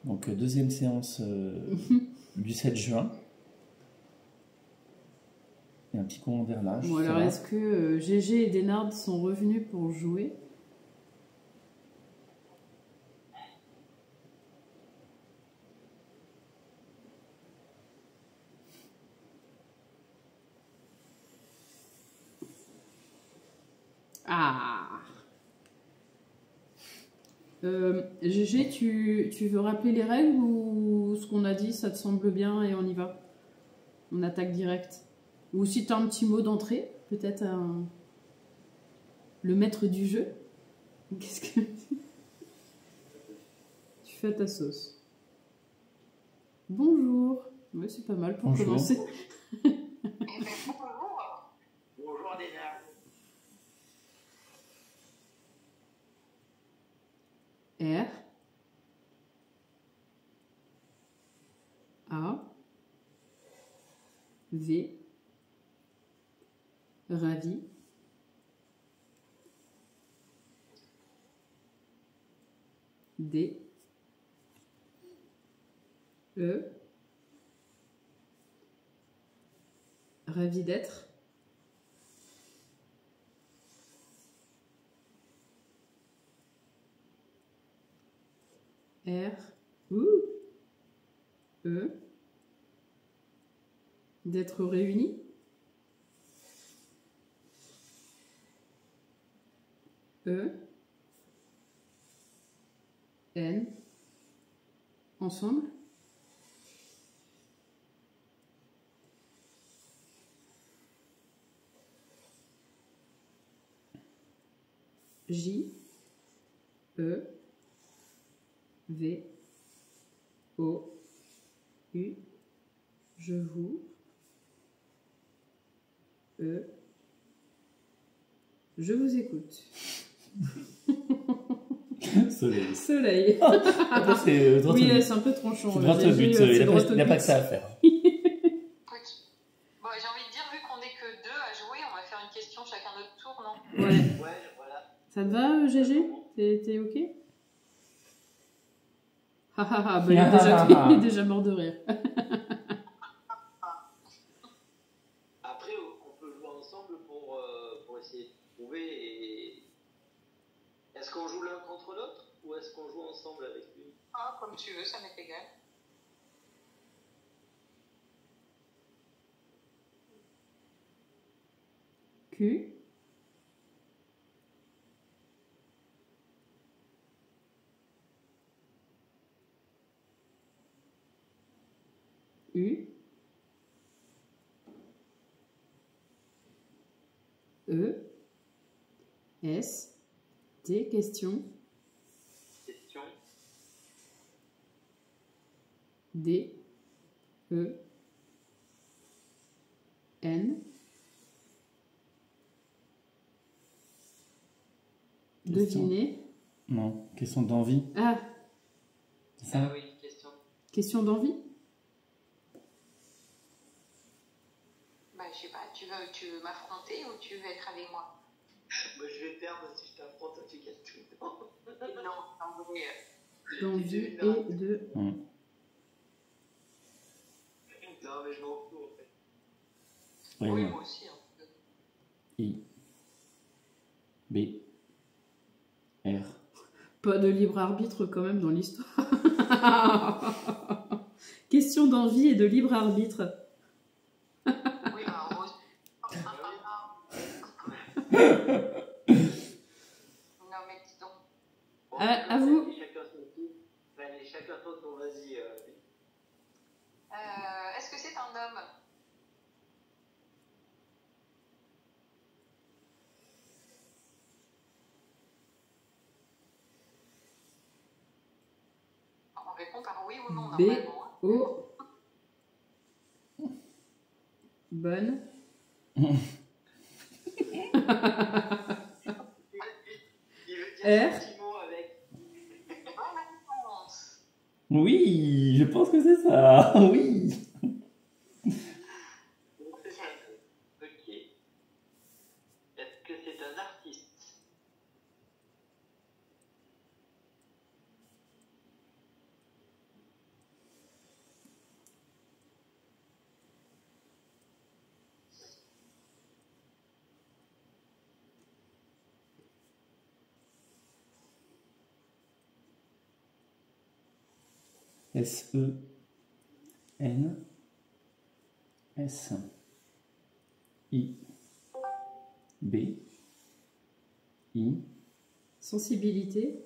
Donc, deuxième séance du 7 juin. Et un petit coup en verlage. Bon, alors, est-ce que Gégé et Dénard sont revenus pour jouer? Ah! Gégé, tu veux rappeler les règles ou ce qu'on a dit, ça te semble bien et on y va? On attaque direct. Ou si tu as un petit mot d'entrée, peut-être le maître du jeu. Qu'est-ce que tu fais à ta sauce? Bonjour. Oui, c'est pas mal pour commencer. Bonjour. Bonjour Dénard. R A V Ravi D E Ravi d'être R E d'être réunis. E N ensemble. J E V O U je vous je vous écoute. Soleil. Soleil. Après, c'est oui, c'est un peu tranchant. C'est droit au but. Il n'a pas que ça à faire. Bon, j'ai envie de dire, vu qu'on n'est que deux à jouer, on va faire une question chacun notre tour, non? Ouais. Ouais, voilà. Ça te va, Gégé? T'es ok? Bah, il est déjà mort de rire. Après, on peut jouer ensemble pour essayer de trouver. Est-ce qu'on joue l'un contre l'autre ou est-ce qu'on joue ensemble avec lui? Ah, comme tu veux, ça m'est égal. Q U E S T question D E N deviner. Non, question d'envie. Ah, c'est ça? Oui, question. Question d'envie? Bah, je sais pas, tu veux m'affronter ou tu veux être avec moi? Bah, je vais perdre si je t'affronte, tu gagnes tout le temps. Non, en vrai. D'envie et de... Non, mais je m'en fous en fait. Ouais, Oui, ouais. moi aussi. Hein. I B R. Pas de libre arbitre quand même dans l'histoire. Question d'envie et de libre arbitre. Oui, bah, moi aussi. Non, mais dis donc. Bon, À vous. Chacun son tour, vas-y. Est-ce que c'est un homme? On répond par oui ou non, B normalement. O bonne. R. Oui, je pense que c'est ça. Oui. Ok. Est-ce que c'est un artiste? S-E-N-S-I-B-I. Sensibilité.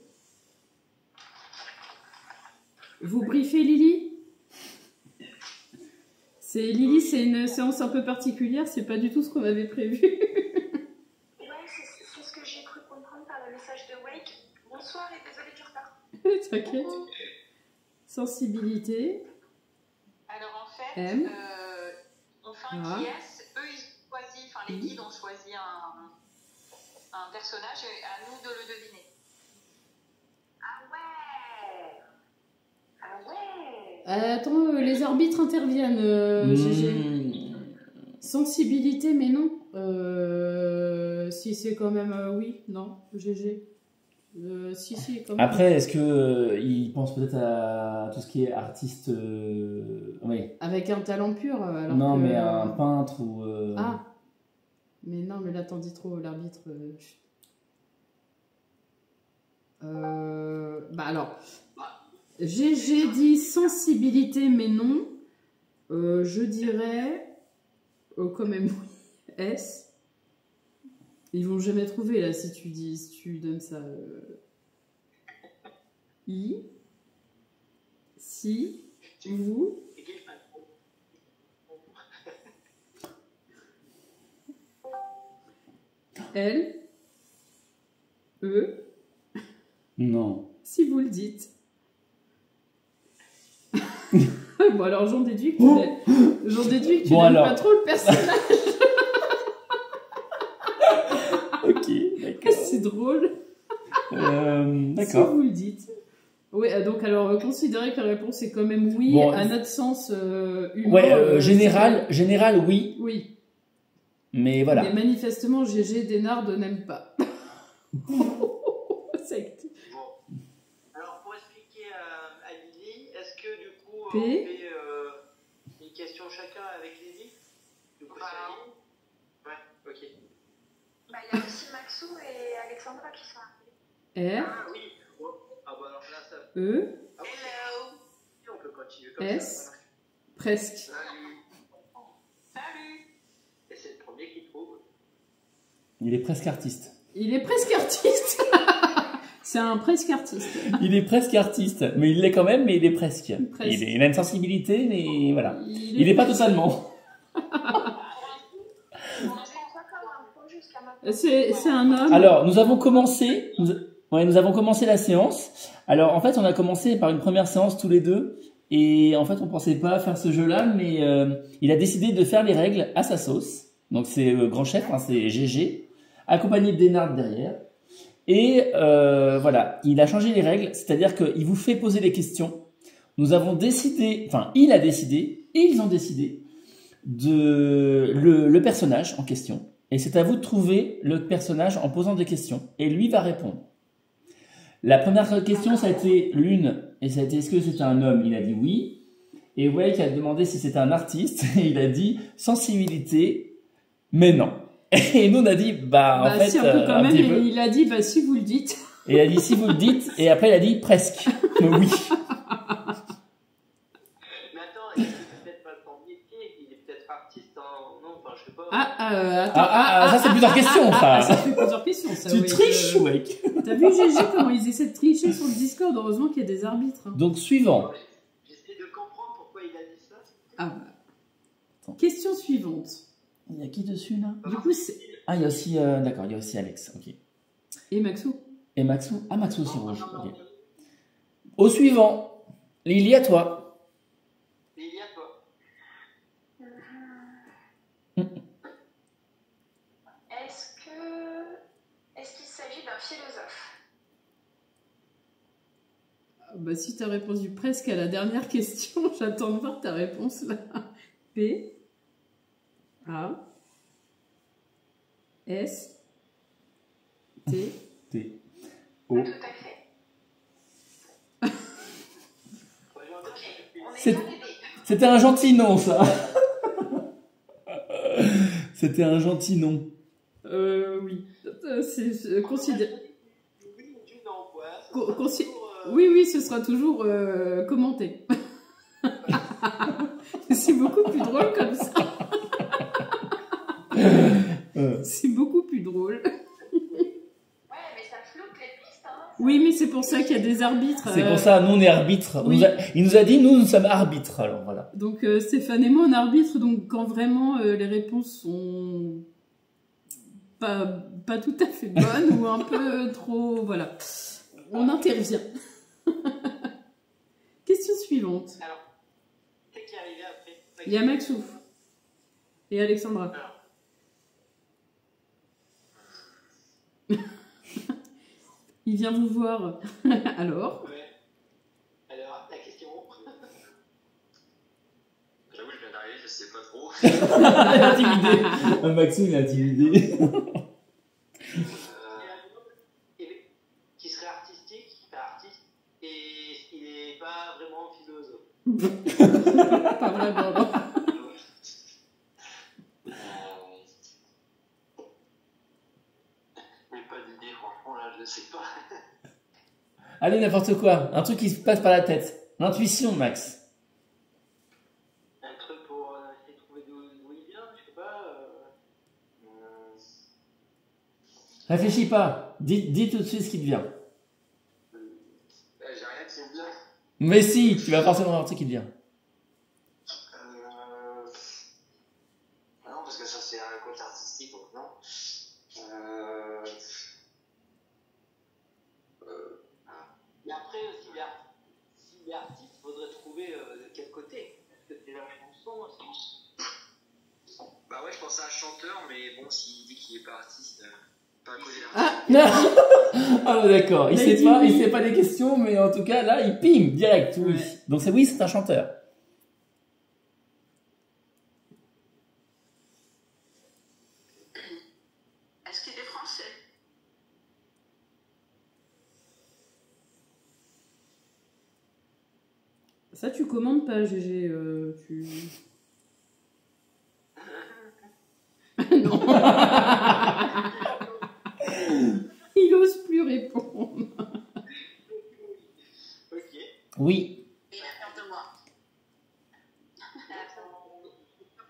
Vous briefez Lily? Lily, c'est une séance un peu particulière, c'est pas du tout ce qu'on avait prévu. Ouais, c'est ce que j'ai cru comprendre par le message de Wake. Bonsoir et désolé du retard. T'inquiète. Sensibilité. Alors en fait, M. on fait un qui est, eux ils ont choisi, enfin les guides ont choisi un personnage et à nous de le deviner. Ah ouais. Ah ouais. Attends, les arbitres interviennent, GG. Sensibilité, mais non. Si c'est quand même oui, non, GG. Si, quand même. Après, est-ce que il pense peut-être à tout ce qui est artiste oui. Avec un talent pur alors non, que... mais un peintre ou... Ah. Mais non, mais là, t'en dis trop, l'arbitre. Bah alors, GG dit sensibilité, mais non. Je dirais, quand même, oui, S. Ils vont jamais trouver là si tu donnes ça. I. Si. Vous. L. E. Non. Si vous le dites. Bon alors j'en déduis que tu n'aimes pas trop le personnage. Ok, d'accord. C'est drôle. D'accord. Si vous le dites. Oui, donc alors considérez que la réponse est quand même oui, bon, à notre sens humain. Ouais, général, oui. Oui. Mais voilà. Mais manifestement, GG Desnardes n'aime pas. Secte. Bon. Alors, pour expliquer à Lily, est-ce que du coup, P. on fait une question chacun avec Lily? Du coup, c'est Lily? Ouais, ok. Bah, il y a aussi Maxou et Alexandra qui sont arrivés. R. Ah oui. Oh. Ah bah alors là, ça... E. Ah, oui. Hello. On peut continuer comme S. ça. Presque. Salut. Salut. Et c'est le premier qui trouve. Il est presque artiste. Il est presque artiste. C'est un presque artiste. Il est presque artiste. Mais il l'est quand même, mais il est presque. Presque. Il a une sensibilité, mais voilà. Il n'est pas totalement. C'est un homme. Alors, nous avons commencé la séance. Alors, en fait, on a commencé par une première séance tous les deux. Et en fait, on pensait pas faire ce jeu-là, mais il a décidé de faire les règles à sa sauce. Donc, c'est le grand chef, hein, c'est GG, accompagné de Desnardes derrière. Et voilà, il a changé les règles, c'est-à-dire qu'il vous fait poser des questions. Nous avons décidé, enfin, il a décidé, et ils ont décidé, le personnage en question. Et c'est à vous de trouver le personnage en posant des questions. Et lui va répondre. La première question, ça a été l'une, et ça a été est-ce que c'était un homme? Il a dit oui. Et Wake a demandé si c'était un artiste, et il a dit sensibilité, mais non. Et nous on a dit en fait, si, un peu quand même, et il a dit si vous le dites. Et il a dit si vous le dites, et après il a dit presque, mais oui. Mais attends, il est peut-être pas son métier, il est peut-être artiste en... Non, enfin, je sais pas. Attends. Ça c'est plusieurs questions, ça. Ça fait plusieurs questions, ça. Tu oui. triches, Wake. T'as vu GG comment ils essaient de tricher sur le Discord? Heureusement qu'il y a des arbitres. Hein. Donc suivant. J'essaie de comprendre pourquoi il a dit ça. Attends. Question suivante. Il y a qui dessus là? Du coup, c'est... Ah, il y a aussi, d'accord, il y a aussi Alex, ok. Et Maxou. Et Maxou? Ah, Maxou aussi rouge, ok. Au suivant, Lily, à toi. Lily, à toi. Est-ce qu'il s'agit d'un philosophe? Si tu as répondu presque à la dernière question, j'attends de voir ta réponse là. P. A. S. T. T. O. Tout à fait. C'était un gentil nom, ça. C'était un gentil nom. Oui. C'est considéré. Oui, du non, quoi. Oui, ce sera toujours commenté. C'est beaucoup plus drôle comme ça. C'est beaucoup plus drôle. Ouais, mais ça floute les pistes, hein. Oui, mais c'est pour ça qu'il y a des arbitres. C'est pour ça, nous on est arbitres. Oui. Il nous a dit, nous sommes arbitres. Alors voilà. Donc Stéphane et moi on arbitre, donc quand vraiment les réponses sont pas tout à fait bonnes ou un peu trop, voilà, on intervient. Question suivante. Alors, qu'est-ce qui est arrivé après? Il y a Maxouf et Alexandra. Il vient vous voir. Alors, Ouais. Alors, la question. J'avoue, je viens d'arriver, je sais pas trop. Il est intimidé. Maxou, il est intimidé. Qui serait artistique, enfin, artiste, et il n'est pas vraiment philosophe. pas vraiment. Non. J'ai pas d'idée, franchement, là, je sais pas. Allez, n'importe quoi. Un truc qui se passe par la tête. L'intuition, Max. Un truc pour essayer de trouver d'où il vient, je sais pas. Réfléchis pas. Dis tout de suite ce qui te vient. J'ai rien qui me vient. Mais si, tu vas forcément avoir un truc qui te vient. Non, parce que ça, c'est un côté artistique, donc non. Mais après, s'il est artiste, il faudrait trouver de quel côté. Est-ce que c'est la chanson Bah ouais, je pensais à un chanteur, mais bon, s'il dit qu'il est pas artiste, pas à côté Ah, Ah ouais, d'accord. Il Là, sait il pas, dit il oui. sait pas des questions, mais en tout cas, là, il ping direct. Oui. Ouais. Donc c'est oui, c'est un chanteur. Est-ce qu'il est français? ça tu commandes pas, GG. Tu... non. Il ose plus répondre. Ok. Oui. Il a peur de moi.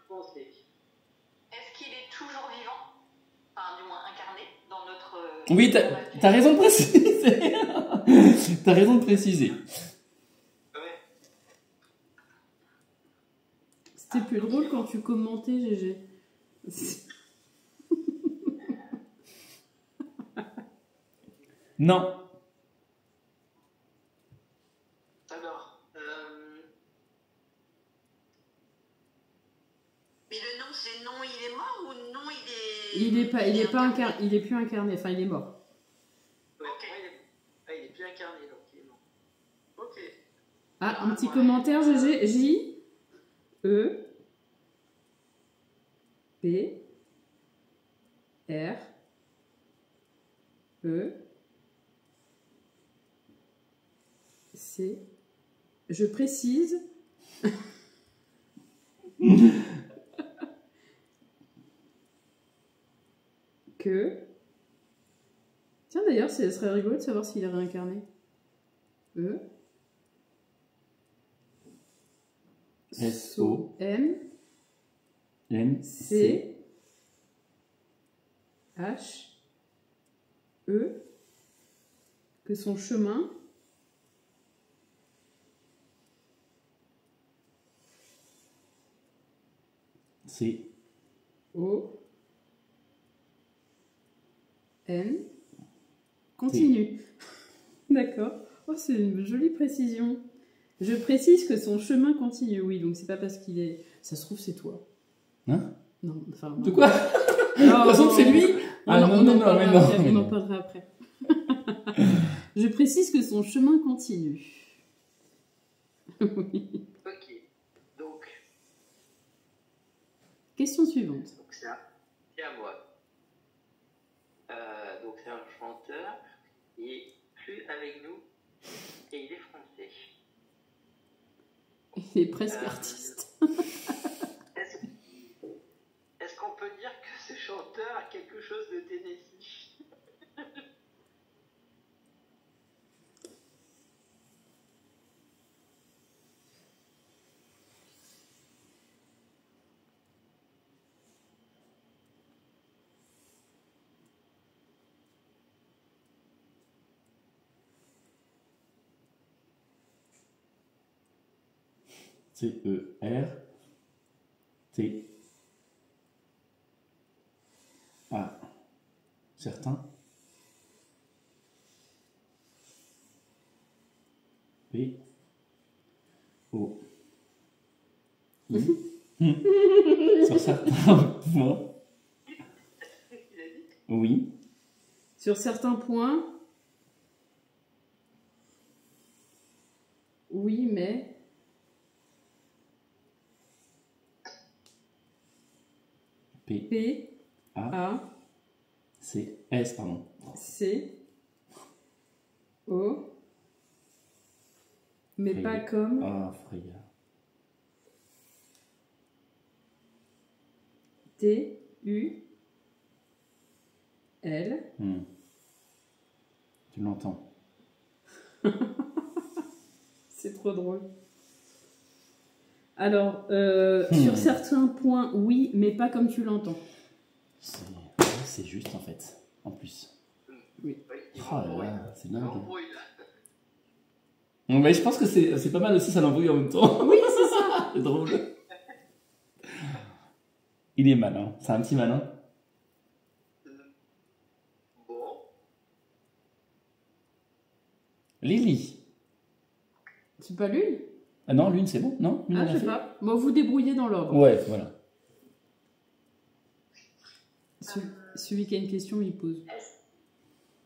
Pensez. Est-ce qu'il est toujours vivant? Enfin, du moins incarné dans notre... Oui, t'as raison de préciser. T'as raison de préciser. Ouais. C'était plus drôle quand tu commentais, GG. Non. Alors, Mais le nom, c'est non, il est mort ou non, il est... Il est plus incarné. Enfin, il est mort. ouais, il est plus incarné, donc il est mort. Ok. Ah, un petit commentaire, GG. J E P R E C. Je précise. Que. Tiens, d'ailleurs, ce serait rigolo de savoir s'il est réincarné. E. S-O. M. N. C. H. E. Que son chemin. C. O. N. Continue. D'accord. Oh, c'est une jolie précision. Je précise que son chemin continue. Oui, donc c'est pas parce qu'il est. Ça se trouve, c'est toi. Hein? Non, enfin. De quoi? De toute façon, c'est lui? Ah non, non, non, mais non. On en parlera après. Je précise que son chemin continue. Oui. Ok. Donc Question suivante. c'est à moi. Donc c'est un chanteur, il est plus avec nous et il est français. Il est presque artiste. Est-ce qu'on peut dire que ce chanteur a quelque chose de Tennessee? T. A. Certains. P. O. I. Sur certains points. Oui. Sur certains points. Oui, mais. P. P. A. A. C. S, pardon. C. O. Mais Freya. pas comme. Ah, Freya. T. U. L. Tu l'entends. C'est trop drôle. Alors, sur certains points, oui, mais pas comme tu l'entends. C'est juste en fait, en plus. Oui. Oh là là, c'est dingue. L'embrouille, là. Bon, mais je pense que c'est pas mal aussi, ça l'embrouille en même temps. Oui, c'est ça. C'est drôle. Il est malin, c'est un petit malin. Bon. Lily. C'est pas l'une? Ah non, l'une c'est bon, non? L'une, Ah, on je l'a sais fait. pas. Bon, vous débrouillez dans l'ordre. Ouais, voilà. Celui qui a une question, il pose.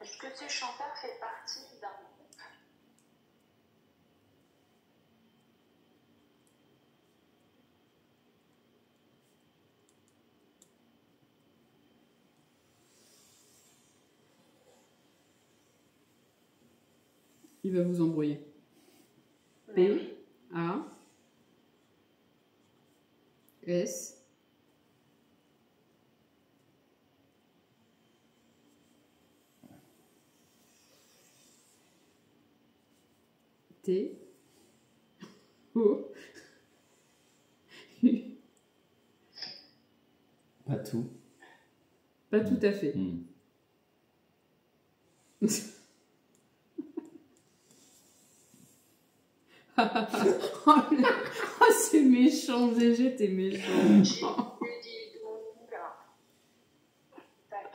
Est-ce que ce chanteur fait partie d'un groupe? Il va vous embrouiller. P. A. S. T. O. U. Pas tout. Pas tout à fait. Oh, c'est méchant, GG, t'es méchant. J'ai dit donc. Tac.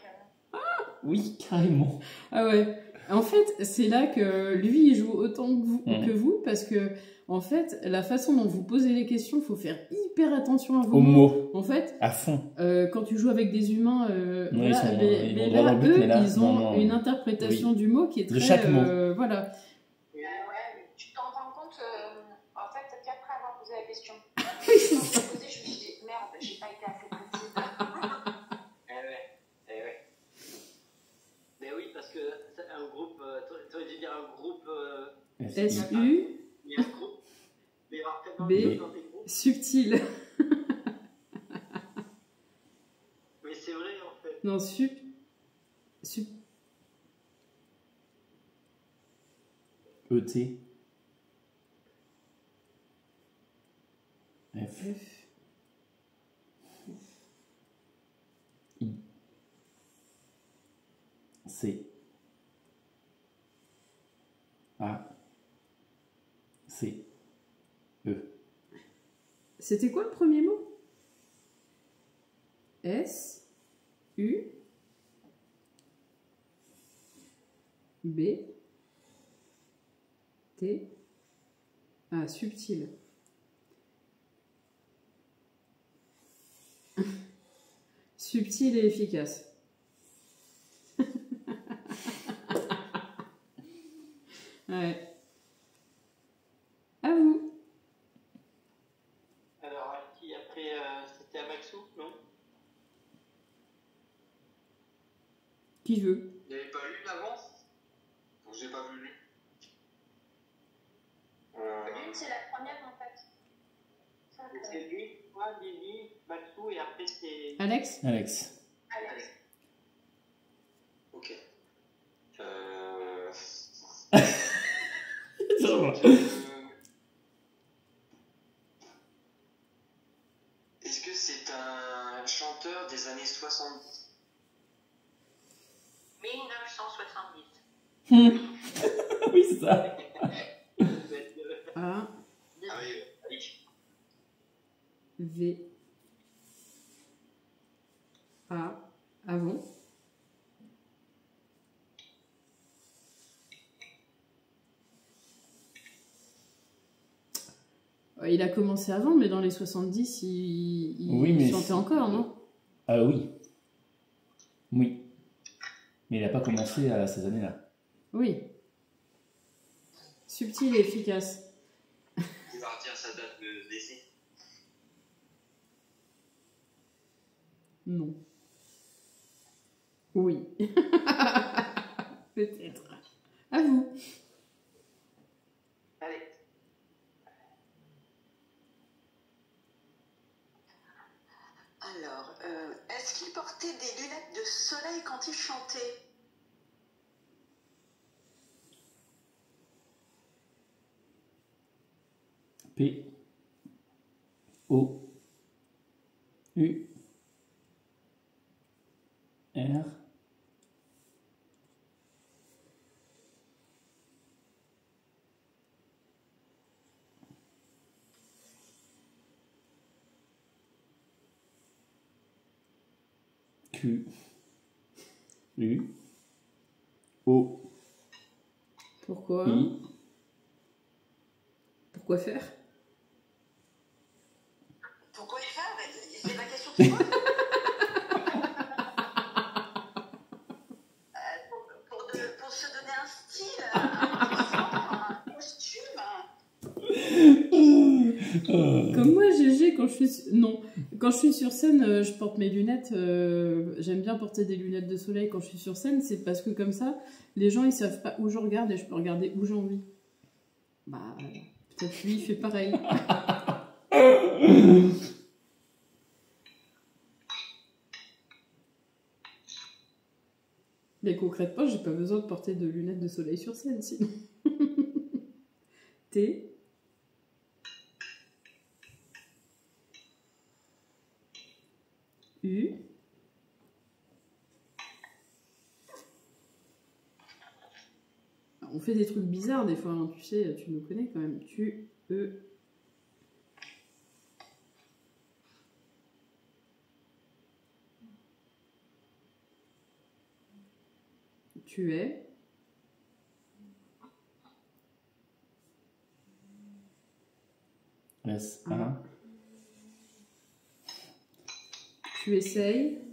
Oui, carrément. Ah ouais. En fait, c'est là que lui, il joue autant que vous, parce que, en fait, la façon dont vous posez les questions, il faut faire hyper attention à vos Au mot. En fait, À fond. quand tu joues avec des humains, Oui, voilà, ils mais vont droit là, dans le but, eux, mais là, ils ont non, une interprétation oui. du mot qui est De très... chaque mot. Voilà. Ouais, mais tu t'en rends compte, en fait, qu'après avoir posé la question. Quand je l'ai posée, je me suis dit, merde, j'ai pas été assez précise. Eh ouais. Mais oui, parce que c'est un groupe, t'aurais dû dire un groupe. S-U, Il y a un groupe. Mais il y aura tellement B. de choses dans tes groupes. subtil. Mais c'est vrai en fait. Non, sup... E-T. F. F. I. C. A. C. E. C'était quoi le premier mot? S, U, B, T, ah, subtil. Subtil et efficace. Ouais. À vous. Alors, qui après, c'était à Maxou, non? Qui veut? Il n'y avait pas lu l'avance? Donc j'ai pas vu lu. L'une, c'est la première, en fait. C'est lui, moi, Lily, Maxou, et après c'est. Alex? Alex. Allez. Ok. Est-ce que c'est un chanteur des années 70? 1970. Oui, c'est ça. Ah, Ah oui, oui. Il a commencé avant, mais dans les 70, il Oui, mais chantait encore, non? Ah oui, oui. Mais il n'a pas commencé à ces années-là. Oui. Subtil et efficace. Il va redire sa date de décès. Non. Oui. Peut-être. À vous. Allez. Alors, est-ce qu'il portait des lunettes de soleil quand il chantait? P. O. U. R. Q. U. O. Pourquoi? I. Pourquoi faire? Pourquoi il fait? C'est la question que je pose. Pour se donner un style, un accent, un costume. Comme moi, GG, quand je suis... Non. Quand je suis sur scène, je porte mes lunettes. J'aime bien porter des lunettes de soleil quand je suis sur scène. C'est parce que comme ça, les gens, ils savent pas où je regarde et je peux regarder où j'ai envie. Bah, peut-être lui, il fait pareil. Mais concrètement, j'ai pas besoin de porter de lunettes de soleil sur scène, sinon. T. U. On fait des trucs bizarres des fois, hein, tu sais, tu me connais quand même. Tu, E. Tu es. S. A. Tu essayes.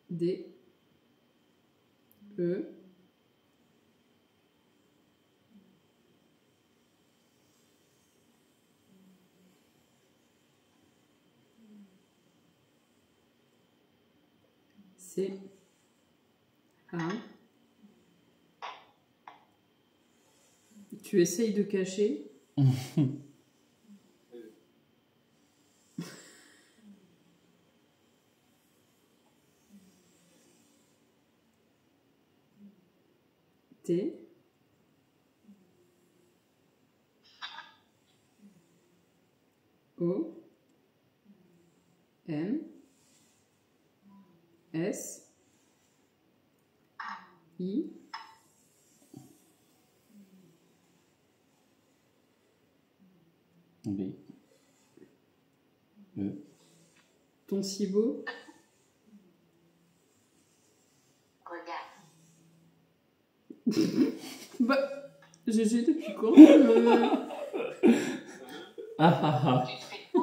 D. E. C. A. Tu essayes de cacher. T. O. N. S. I. B. E. Ton si beau. Regarde. Bah, GG depuis quand Ah ah ah.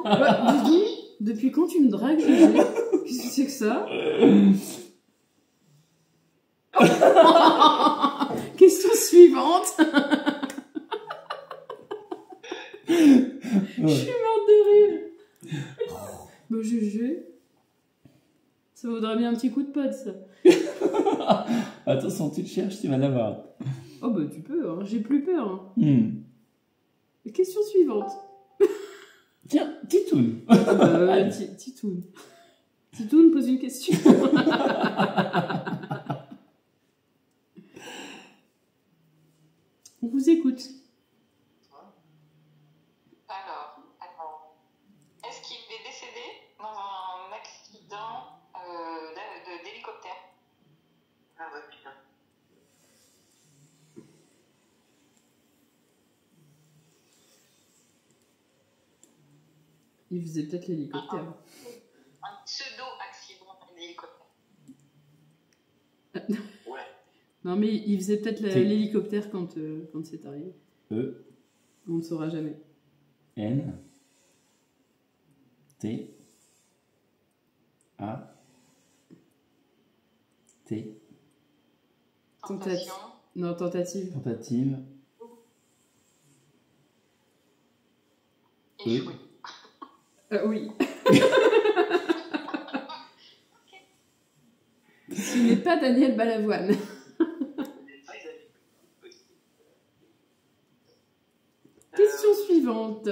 Bah, dis donc, depuis quand tu me dragues, GG? Qu'est-ce que c'est que ça? Question suivante. Je suis morte de rire. Bah, GG. Ça vaudrait bien un petit coup de pote, ça. Attention, tu te cherches, tu vas l'avoir. Oh bah tu peux, hein. J'ai plus peur. Hein. Question suivante. Tiens, Titoun. Titoun. Titoun pose une question. On vous écoute. Alors, est-ce qu'il est décédé dans un accident d'hélicoptère? Ah ouais, putain. Il faisait peut-être l'hélicoptère. Ouais. Non, mais il faisait peut-être T. l'hélicoptère quand c'est arrivé. E, On ne saura jamais. N, T, A, T, Tentative. Non, tentative. tentative, E, Échoué. Oui. Ce n'est pas Daniel Balavoine. Question suivante.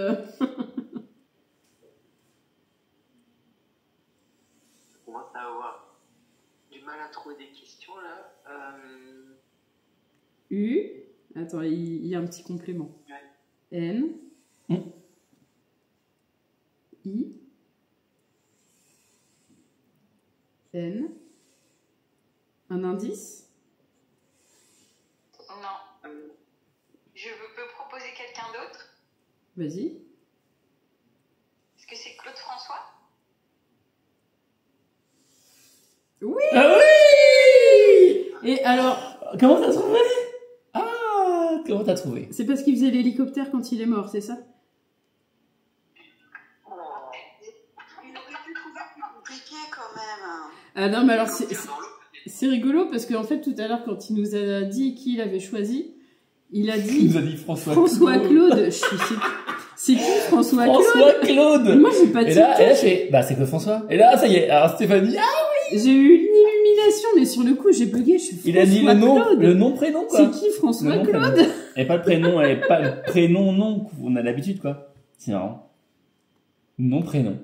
On va avoir du mal à trouver des questions là. U. Attends, il y a un petit complément. N. I. N. Un indice? Non. Je peux proposer quelqu'un d'autre. Vas-y. Est-ce que c'est Claude François? Oui! Ah oui! Et alors, Comment t'as trouvé? Ah, comment t'as trouvé? c'est parce qu'il faisait l'hélicoptère quand il est mort, c'est ça? Il aurait pu trouver plus compliqué quand même. Ah non, mais alors Dans l'eau, c'est rigolo parce qu'en fait, tout à l'heure, quand il nous a dit qui il avait choisi, il a Il dit nous a dit François Claude. Je suis c'est qui François Claude? François Claude! Moi, j'ai pas Et dit. là, je fais, bah, c'est que François. Et là, ça y est. Alors, Stéphanie, J'ai eu une illumination, mais sur le coup, j'ai bugué. Je suis il a dit François Claude. le nom, prénom, quoi. C'est qui François Le nom, Claude? prénom. Et pas le prénom, et pas le prénom, nom, on a l'habitude, quoi. C'est marrant. Nom, prénom.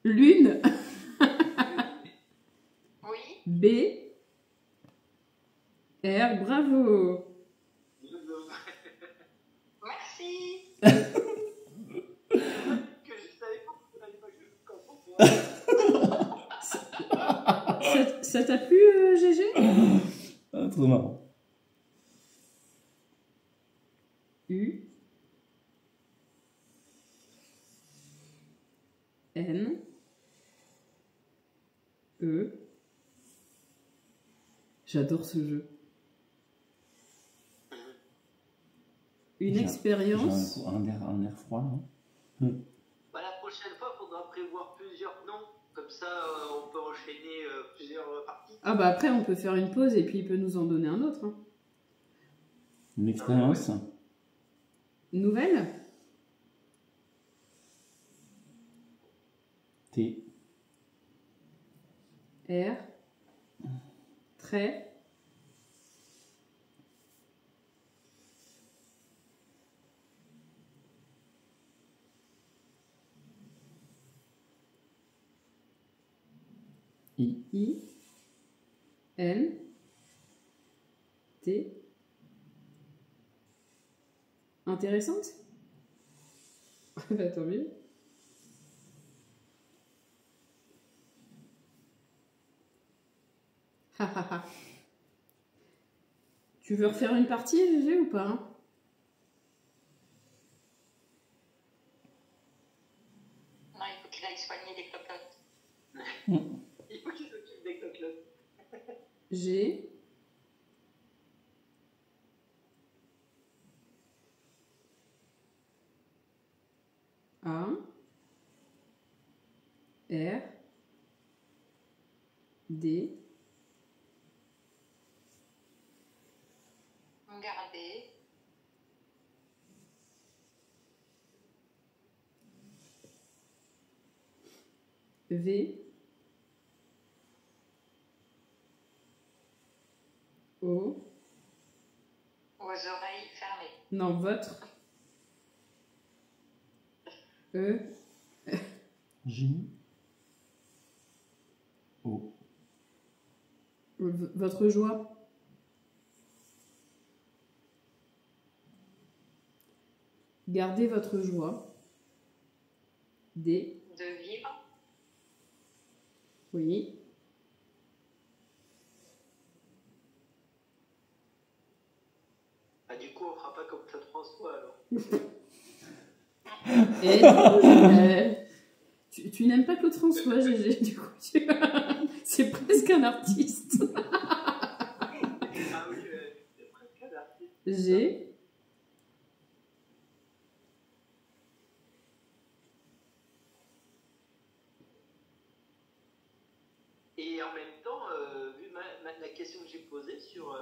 Lune. Oui. B. R. Bravo. Merci. Que je savais pas que fallait pas que je le comprenne. Ça t'a plu, GG? Ah, trop marrant. U. N. E. J'adore ce jeu. Une J'ai expérience. un air froid, non? Bah, la prochaine fois, il faudra prévoir plusieurs noms. Comme ça, on peut enchaîner plusieurs parties. Ah bah après on peut faire une pause et puis il peut nous en donner un autre. Hein. Une expérience. Nouvelle? T. R. Trait. I. I. N. T. Intéressante? Bah tant mieux. Ha ha ha. Tu veux refaire une partie, GG, ou pas? Hein? Non, il faut qu'il aille soigner les clopotes. Il faut qu'il s'occupe des coquelottes. G. A. R. D. Regardez. V. O. Aux oreilles fermées. Non, votre. E. J. O. Votre joie. Gardez votre joie. D. De vivre. Oui. Bah, du coup, on fera pas comme Claude François alors. Et tu n'aimes pas Claude François, GG, du coup. C'est presque un artiste. Ah oui, c'est presque un artiste. G. Et en même temps, vu la question que j'ai posée sur...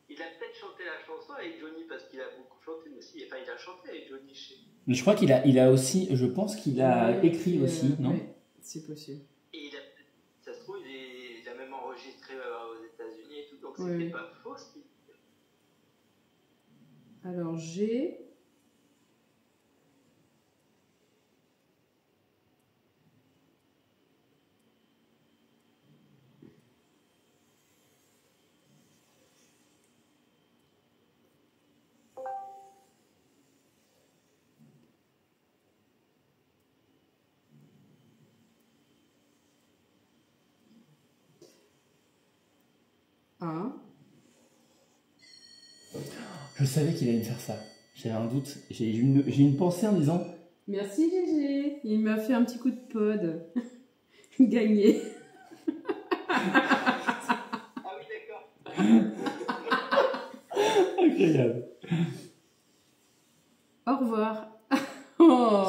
il a peut-être chanté la chanson avec Johnny parce qu'il a beaucoup chanté aussi. Enfin, il a chanté avec Johnny chez... Mais je crois il a aussi, je pense qu'il a Ouais, écrit aussi, non? ouais, c'est possible. Et ça se trouve, il a même enregistré aux États-Unis et tout, donc Ouais. c'était pas faux ce qu'il disait. Alors, G. A. Je savais qu'il allait me faire ça. J'avais un doute. J'ai une pensée en disant Merci GG. Il m'a fait un petit coup de pod. Gagné. Ah oui, d'accord. incroyable. Au revoir. Oh.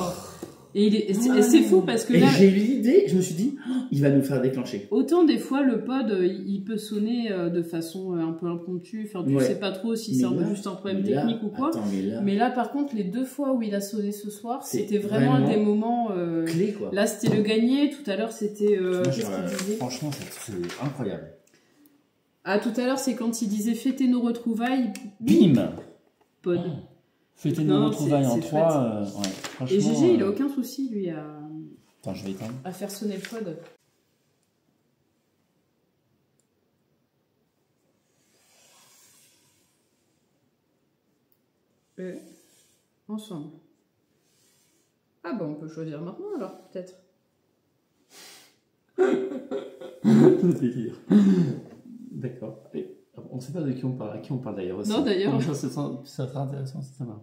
Et c'est fou parce que Et là, j'ai eu l'idée, je me suis dit, oh, il va nous faire déclencher. autant des fois le pod il peut sonner de façon un peu impromptue. Enfin, tu Ouais. sais pas trop si Mais c'est là- juste un problème mais là- technique ou quoi. Attends, Mais là, par contre, les 2 fois où il a sonné ce soir, C'est c'était vraiment vraiment des moments. clé quoi. Là, c'était le gagné. Tout à l'heure, c'était. Moi, Qu'est-ce qu'il disait? franchement, c'est incroyable. Ah, tout à l'heure, c'est quand il disait fêter nos retrouvailles. Bim. Pod. Fêter Non, nos retrouvailles en c'est 3. Ouais, Et franchement, GG, il a aucun souci, lui, Attends, je vais éteindre. à faire sonner le pod. Et ensemble. Ah bon, on peut choisir maintenant alors, peut-être. Délire. D'accord. Et on ne sait pas de qui on parle. À qui on parle d'ailleurs aussi. Non, d'ailleurs. Ça sera intéressant, ça va.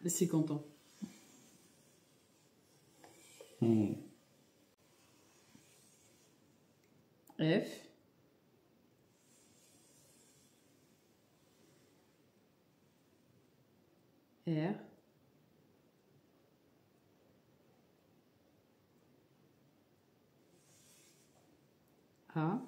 C'est Quentin. F. R. A.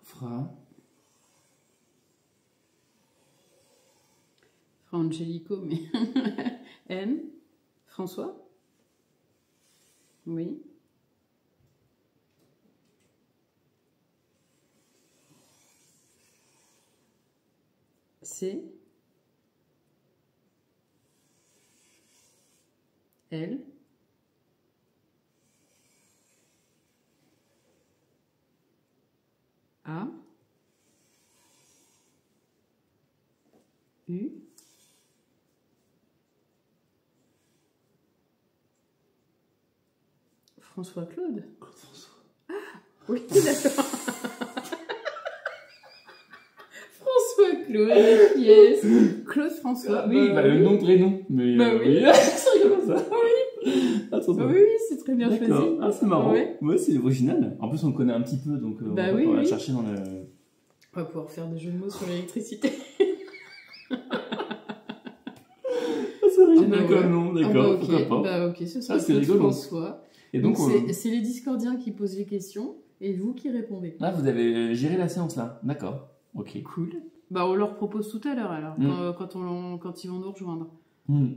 Fra. Fra Angelico, mais N. François. Oui. C. L. A. U. François Claude. Claude François. Ah, oui, d'accord. François Claude, qui est Claude François. Oui, bah, le nom, prénom. Mais Bah oui. c'est rigolo ça. Oui. Attends, Oui, oui, c'est très bien choisi. D'accord. Ah, c'est marrant. Ouais. Ouais, c'est original. En plus, on le connaît un petit peu, donc Bah on va oui, pouvoir oui. la chercher dans le. On va pouvoir faire des jeux de mots sur l'électricité. Ah, c'est original Ah, bah, comme ouais. nom, Ah, d'accord. bah, ok. Pourquoi pas. Bah, ok, ce sera Ah, c'est Claude rigolo. François. Et Donc, donc, c'est les Discordiens qui posent les questions et vous qui répondez. là, vous avez géré la séance là. D'accord. Ok. Cool. Bah, on leur propose tout à l'heure alors, Mm. quand ils vont nous rejoindre. Hmm.